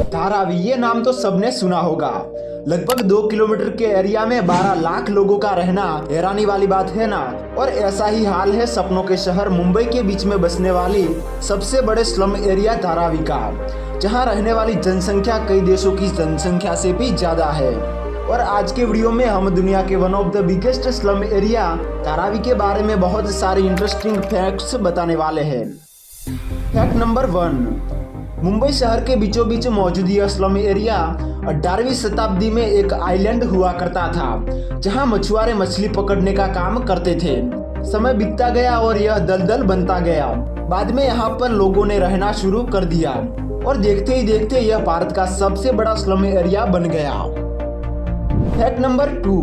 धारावी, ये नाम तो सबने सुना होगा। लगभग 2 किलोमीटर के एरिया में 12 लाख लोगों का रहना हैरानी वाली बात है ना। और ऐसा ही हाल है सपनों के शहर मुंबई के बीच में बसने वाली सबसे बड़े स्लम एरिया धारावी का, जहां रहने वाली जनसंख्या कई देशों की जनसंख्या से भी ज्यादा है। और आज के वीडियो में हम दुनिया के one of the biggest slum area Dharavi के बारे में बहुत सारे इंटरेस्टिंग फैक्ट्स बताने वाले हैं। फैक्ट नंबर 1, मुंबई शहर के बीचों बीच मौजूद यह स्लम एरिया 18वीं शताब्दी में एक आइलैंड हुआ करता था, जहां मछुआरे मछली पकड़ने का काम करते थे। समय बीतता गया और यह दलदल बनता गया। बाद में यहाँ पर लोगों ने रहना शुरू कर दिया और देखते ही देखते यह भारत का सबसे बड़ा स्लम एरिया बन गया। फैक्ट नंबर 2,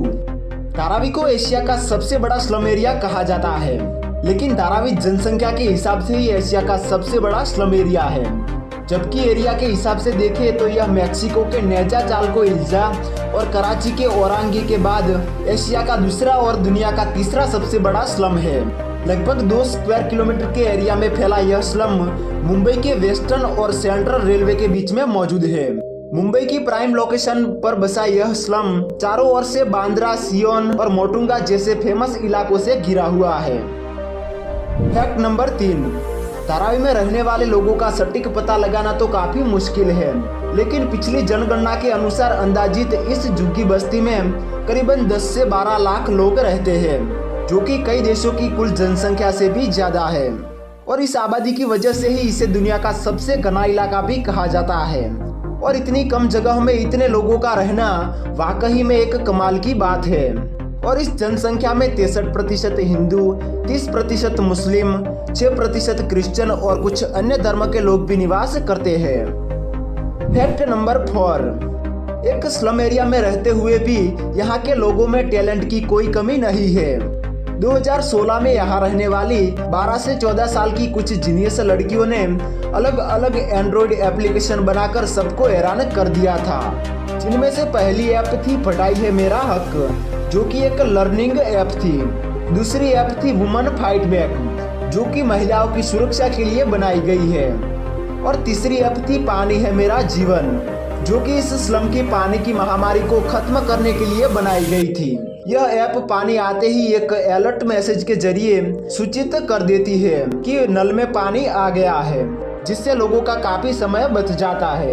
धारावी को एशिया का सबसे बड़ा स्लम एरिया कहा जाता है, लेकिन धारावी जनसंख्या के हिसाब से ही एशिया का सबसे बड़ा स्लम एरिया है। जबकि एरिया के हिसाब से देखें तो यह मैक्सिको के नेजा चालको इल्जा और कराची के औरंगी के बाद एशिया का दूसरा और दुनिया का तीसरा सबसे बड़ा स्लम है। लगभग 2 स्क्वायर किलोमीटर के एरिया में फैला यह स्लम मुंबई के वेस्टर्न और सेंट्रल रेलवे के बीच में मौजूद है। मुंबई की प्राइम लोकेशन पर बसा यह स्लम चारों ओर से बांद्रा, सियोन और मोटुंगा जैसे फेमस इलाकों से घिरा हुआ है। फैक्ट नंबर 3, धारावी में रहने वाले लोगों का सटीक पता लगाना तो काफी मुश्किल है, लेकिन पिछली जनगणना के अनुसार अंदाजित इस झुग्गी बस्ती में करीबन 10 से 12 लाख लोग रहते हैं, जो कि कई देशों की कुल जनसंख्या से भी ज्यादा है। और इस आबादी की वजह से ही इसे दुनिया का सबसे घना इलाका भी कहा जाता है। और इतनी कम जगह में इतने लोगों का रहना वाकई में एक कमाल की बात है। और इस जनसंख्या में 63% हिंदू, 30% मुस्लिम, 6% क्रिश्चियन और कुछ अन्य धर्म के लोग भी निवास करते हैं। फैक्ट नंबर 4, एक स्लम एरिया में रहते हुए भी यहाँ के लोगों में टैलेंट की कोई कमी नहीं है। 2016 में यहाँ रहने वाली 12 से 14 साल की कुछ जीनियस लड़कियों ने अलग अलग एंड्रॉइड एप्लीकेशन बनाकर सबको हैरान कर दिया था, जिनमें से पहली ऐप थी पढ़ाई है मेरा हक, जो कि एक लर्निंग ऐप थी। दूसरी ऐप थी वुमन फाइट बैक, जो कि महिलाओं की सुरक्षा के लिए बनाई गई है। और तीसरी ऐप थी पानी है मेरा जीवन, जो कि इस स्लम की पानी की महामारी को खत्म करने के लिए बनाई गई थी। यह ऐप पानी आते ही एक अलर्ट मैसेज के जरिए सूचित कर देती है कि नल में पानी आ गया है, जिससे लोगों का काफी समय बच जाता है।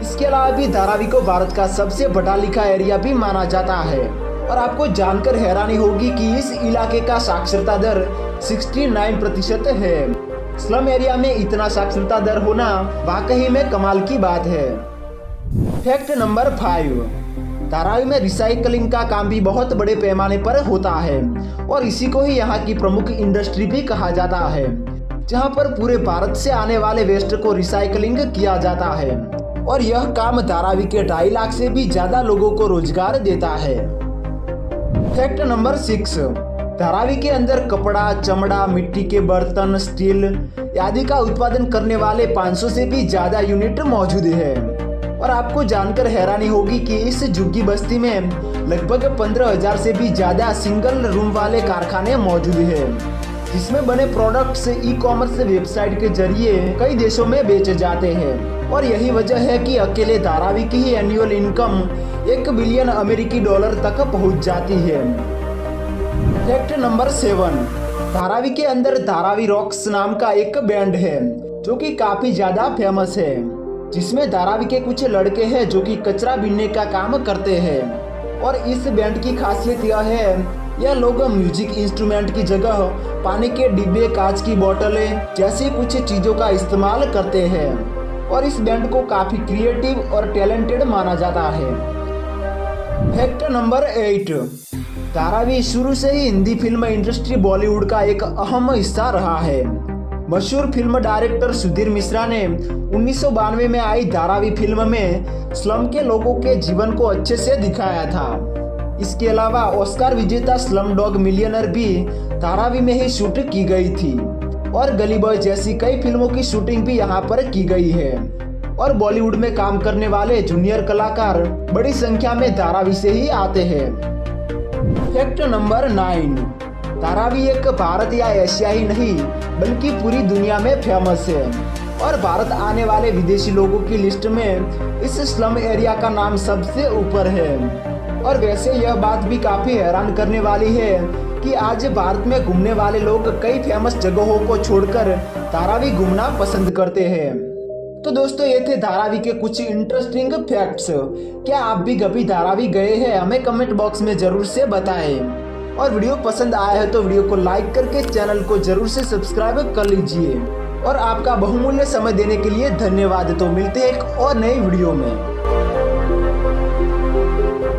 इसके अलावा भी धारावी को भारत का सबसे पढ़ा लिखा एरिया भी माना जाता है। और आपको जानकर हैरानी होगी कि इस इलाके का साक्षरता दर 69% है। स्लम एरिया में इतना साक्षरता दर होना वाकई में कमाल की बात है। फैक्ट नंबर 5, धारावी में रिसाइकलिंग का काम भी बहुत बड़े पैमाने पर होता है और इसी को ही यहाँ की प्रमुख इंडस्ट्री भी कहा जाता है, जहाँ पर पूरे भारत से आने वाले वेस्ट को रिसाइकलिंग किया जाता है। और यह काम धारावी के 2.5 लाख से भी ज्यादा लोगों को रोजगार देता है। फैक्ट नंबर 6, धारावी के अंदर कपड़ा, चमड़ा, मिट्टी के बर्तन, स्टील आदि का उत्पादन करने वाले 500 से भी ज्यादा यूनिट मौजूद है। और आपको जानकर हैरानी होगी कि इस झुग्गी बस्ती में लगभग 15,000 से भी ज्यादा सिंगल रूम वाले कारखाने मौजूद है, जिसमें बने प्रोडक्ट्स ई-कॉमर्स वेबसाइट के जरिए कई देशों में बेचे जाते हैं। और यही वजह है कि अकेले धारावी की ही एनुअल इनकम 1 बिलियन अमेरिकी डॉलर तक पहुंच जाती है। फैक्ट नंबर 7, धारावी के अंदर धारावी रॉक्स नाम का एक बैंड है, जो कि काफी ज्यादा फेमस है, जिसमें धारावी के कुछ लड़के हैं जो कि कचरा बीनने का काम करते हैं। और इस बैंड की खासियत यह है, यह लोग म्यूजिक इंस्ट्रूमेंट की जगह पानी के डिब्बे, कांच की बोतलें जैसी कुछ चीजों का इस्तेमाल करते हैं। और इस बैंड को काफी क्रिएटिव और टैलेंटेड माना जाता है। फैक्ट नंबर 8, धारावी शुरू से ही हिंदी फिल्म इंडस्ट्री बॉलीवुड का एक अहम हिस्सा रहा है। मशहूर फिल्म डायरेक्टर सुधीर मिश्रा ने 1992 में आई धारावी फिल्म में स्लम के लोगों के जीवन को अच्छे से दिखाया था। इसके अलावा ऑस्कार विजेता स्लम डॉग मिलियनर भी धारावी में ही शूट की गई थी। और गली बॉय जैसी कई फिल्मों की शूटिंग भी यहाँ पर की गई है। और बॉलीवुड में काम करने वाले जूनियर कलाकार बड़ी संख्या में धारावी से ही आते हैं। फैक्ट नंबर 9, धारावी एक भारत या एशिया ही नहीं बल्कि पूरी दुनिया में फेमस है। और भारत आने वाले विदेशी लोगों की लिस्ट में इस स्लम एरिया का नाम सबसे ऊपर है। और वैसे यह बात भी काफी हैरान करने वाली है कि आज भारत में घूमने वाले लोग कई फेमस जगहों को छोड़कर धारावी घूमना पसंद करते हैं। तो दोस्तों ये थे धारावी के कुछ इंटरेस्टिंग फैक्ट्स। क्या आप भी कभी धारावी गए हैं? हमें कमेंट बॉक्स में जरूर से बताएं। और वीडियो पसंद आया है तो वीडियो को लाइक करके चैनल को जरूर से सब्सक्राइब कर लीजिए। और आपका बहुमूल्य समय देने के लिए धन्यवाद। तो मिलते हैं एक और नई वीडियो में।